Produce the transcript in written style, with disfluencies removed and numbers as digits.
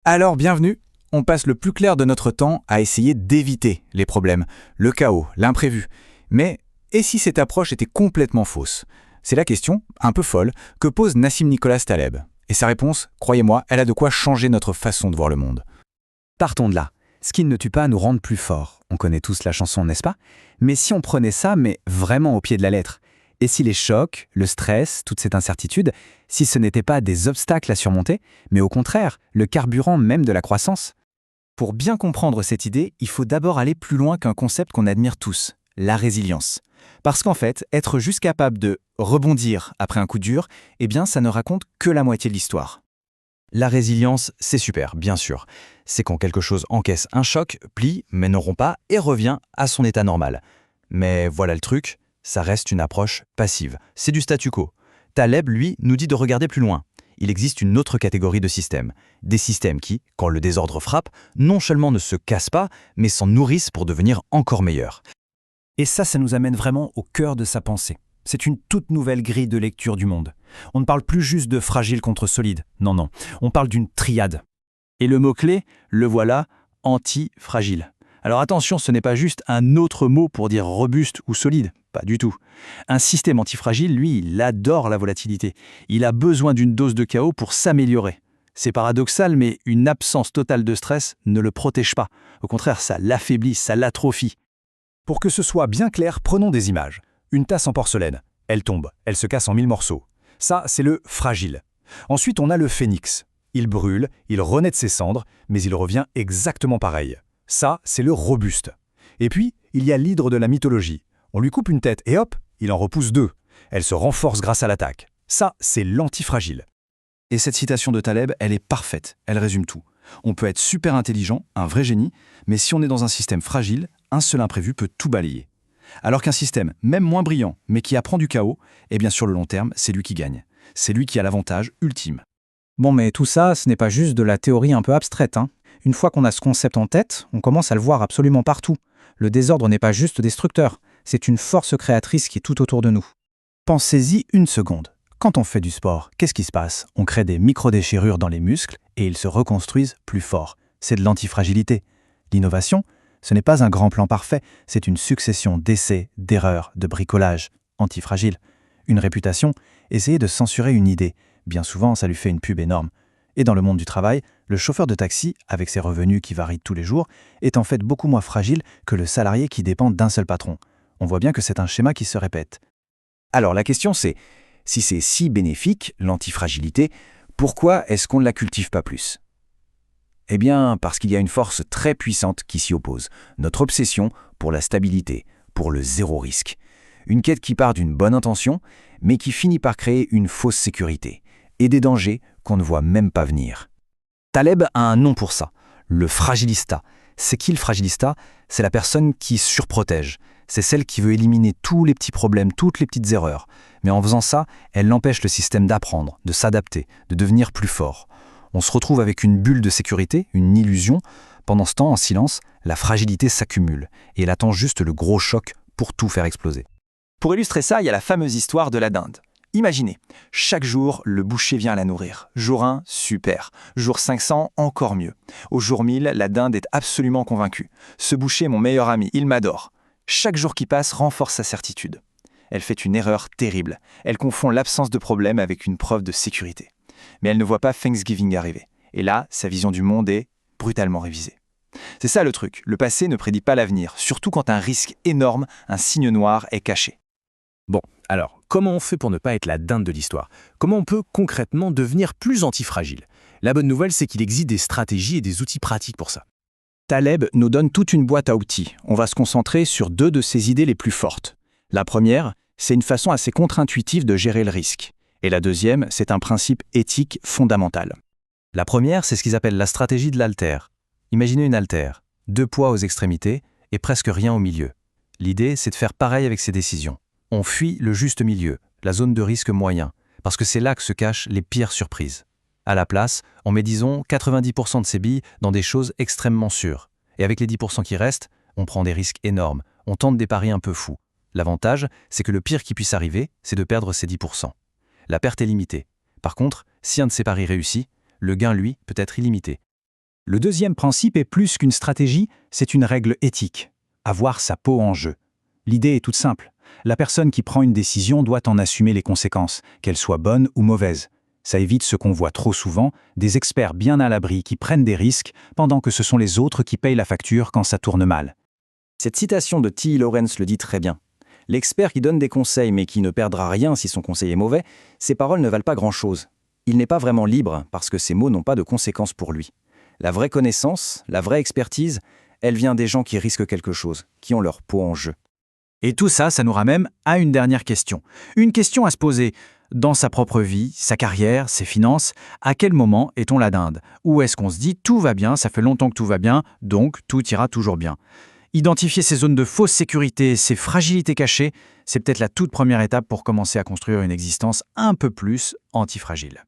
Alors bienvenue, on passe le plus clair de notre temps à essayer d'éviter les problèmes, le chaos, l'imprévu. Mais et si cette approche était complètement fausse? C'est la question, un peu folle, que pose Nassim Nicolas Taleb. Et sa réponse, croyez-moi, elle a de quoi changer notre façon de voir le monde. Partons de là. Ce qui ne tue pas nous rend plus forts. On connaît tous la chanson, n'est-ce pas? Mais si on prenait ça, mais vraiment au pied de la lettre? Et si les chocs, le stress, toute cette incertitude, si ce n'étaient pas des obstacles à surmonter, mais au contraire, le carburant même de la croissance? Pour bien comprendre cette idée, il faut d'abord aller plus loin qu'un concept qu'on admire tous, la résilience. Parce qu'en fait, être juste capable de rebondir après un coup dur, eh bien ça ne raconte que la moitié de l'histoire. La résilience, c'est super, bien sûr. C'est quand quelque chose encaisse un choc, plie, mais ne rompt pas et revient à son état normal. Mais voilà le truc, ça reste une approche passive. C'est du statu quo. Taleb, lui, nous dit de regarder plus loin. Il existe une autre catégorie de systèmes. Des systèmes qui, quand le désordre frappe, non seulement ne se cassent pas, mais s'en nourrissent pour devenir encore meilleurs. Et ça nous amène vraiment au cœur de sa pensée. C'est une toute nouvelle grille de lecture du monde. On ne parle plus juste de fragile contre solide. Non. On parle d'une triade. Et le mot-clé, le voilà, anti-fragile. Alors attention, ce n'est pas juste un autre mot pour dire robuste ou solide. Pas du tout. Un système antifragile, lui, il adore la volatilité. Il a besoin d'une dose de chaos pour s'améliorer. C'est paradoxal, mais une absence totale de stress ne le protège pas. Au contraire, ça l'affaiblit, ça l'atrophie. Pour que ce soit bien clair, prenons des images. Une tasse en porcelaine. Elle tombe, elle se casse en 1000 morceaux. Ça, c'est le fragile. Ensuite, on a le phénix. Il brûle, il renaît de ses cendres, mais il revient exactement pareil. Ça, c'est le robuste. Et puis, il y a l'hydre de la mythologie. On lui coupe une tête et hop, il en repousse deux. Elle se renforce grâce à l'attaque. Ça, c'est l'antifragile. Et cette citation de Taleb, elle est parfaite, elle résume tout. On peut être super intelligent, un vrai génie, mais si on est dans un système fragile, un seul imprévu peut tout balayer. Alors qu'un système, même moins brillant, mais qui apprend du chaos, eh bien sur le long terme, c'est lui qui gagne. C'est lui qui a l'avantage ultime. Bon, mais tout ça, ce n'est pas juste de la théorie un peu abstraite, hein. Une fois qu'on a ce concept en tête, on commence à le voir absolument partout. Le désordre n'est pas juste destructeur, c'est une force créatrice qui est tout autour de nous. Pensez-y une seconde. Quand on fait du sport, qu'est-ce qui se passe? On crée des micro-déchirures dans les muscles et ils se reconstruisent plus forts. C'est de l'antifragilité. L'innovation, ce n'est pas un grand plan parfait, c'est une succession d'essais, d'erreurs, de bricolage antifragile. Une réputation, essayer de censurer une idée. Bien souvent, ça lui fait une pub énorme. Et dans le monde du travail, le chauffeur de taxi, avec ses revenus qui varient tous les jours, est en fait beaucoup moins fragile que le salarié qui dépend d'un seul patron. On voit bien que c'est un schéma qui se répète. Alors la question c'est, si c'est si bénéfique, l'antifragilité, pourquoi est-ce qu'on ne la cultive pas plus? Eh bien, parce qu'il y a une force très puissante qui s'y oppose, notre obsession pour la stabilité, pour le zéro risque. Une quête qui part d'une bonne intention, mais qui finit par créer une fausse sécurité, et des dangers qu'on ne voit même pas venir. Taleb a un nom pour ça, le fragilista. C'est qui le fragilista? C'est la personne qui surprotège. C'est celle qui veut éliminer tous les petits problèmes, toutes les petites erreurs. Mais en faisant ça, elle empêche le système d'apprendre, de s'adapter, de devenir plus fort. On se retrouve avec une bulle de sécurité, une illusion. Pendant ce temps, en silence, la fragilité s'accumule et elle attend juste le gros choc pour tout faire exploser. Pour illustrer ça, il y a la fameuse histoire de la dinde. Imaginez, chaque jour, le boucher vient la nourrir. Jour 1, super. Jour 500, encore mieux. Au jour 1000, la dinde est absolument convaincue. Ce boucher est mon meilleur ami, il m'adore. Chaque jour qui passe renforce sa certitude. Elle fait une erreur terrible. Elle confond l'absence de problème avec une preuve de sécurité. Mais elle ne voit pas Thanksgiving arriver. Et là, sa vision du monde est brutalement révisée. C'est ça le truc, le passé ne prédit pas l'avenir, surtout quand un risque énorme, un signe noir est caché. Bon, alors, comment on fait pour ne pas être la dinde de l'histoire? Comment on peut concrètement devenir plus antifragile? La bonne nouvelle, c'est qu'il existe des stratégies et des outils pratiques pour ça. Taleb nous donne toute une boîte à outils. On va se concentrer sur deux de ses idées les plus fortes. La première, c'est une façon assez contre-intuitive de gérer le risque. Et la deuxième, c'est un principe éthique fondamental. La première, c'est ce qu'ils appellent la stratégie de l'haltère. Imaginez une haltère, 2 poids aux extrémités et presque rien au milieu. L'idée, c'est de faire pareil avec ses décisions. On fuit le juste milieu, la zone de risque moyen, parce que c'est là que se cachent les pires surprises. À la place, on met disons 90% de ses billes dans des choses extrêmement sûres. Et avec les 10% qui restent, on prend des risques énormes, on tente des paris un peu fous. L'avantage, c'est que le pire qui puisse arriver, c'est de perdre ces 10%. La perte est limitée. Par contre, si un de ces paris réussit, le gain, lui, peut être illimité. Le deuxième principe est plus qu'une stratégie, c'est une règle éthique. Avoir sa peau en jeu. L'idée est toute simple. La personne qui prend une décision doit en assumer les conséquences, qu'elles soient bonnes ou mauvaises. Ça évite ce qu'on voit trop souvent, des experts bien à l'abri qui prennent des risques, pendant que ce sont les autres qui payent la facture quand ça tourne mal. Cette citation de T. Lawrence le dit très bien. L'expert qui donne des conseils mais qui ne perdra rien si son conseil est mauvais, ses paroles ne valent pas grand-chose. Il n'est pas vraiment libre parce que ses mots n'ont pas de conséquences pour lui. La vraie connaissance, la vraie expertise, elle vient des gens qui risquent quelque chose, qui ont leur peau en jeu. Et tout ça, ça nous ramène à une dernière question. Une question à se poser. Dans sa propre vie, sa carrière, ses finances, à quel moment est-on la dinde? Ou est-ce qu'on se dit tout va bien, ça fait longtemps que tout va bien, donc tout ira toujours bien? Identifier ces zones de fausse sécurité, ces fragilités cachées, c'est peut-être la toute première étape pour commencer à construire une existence un peu plus antifragile.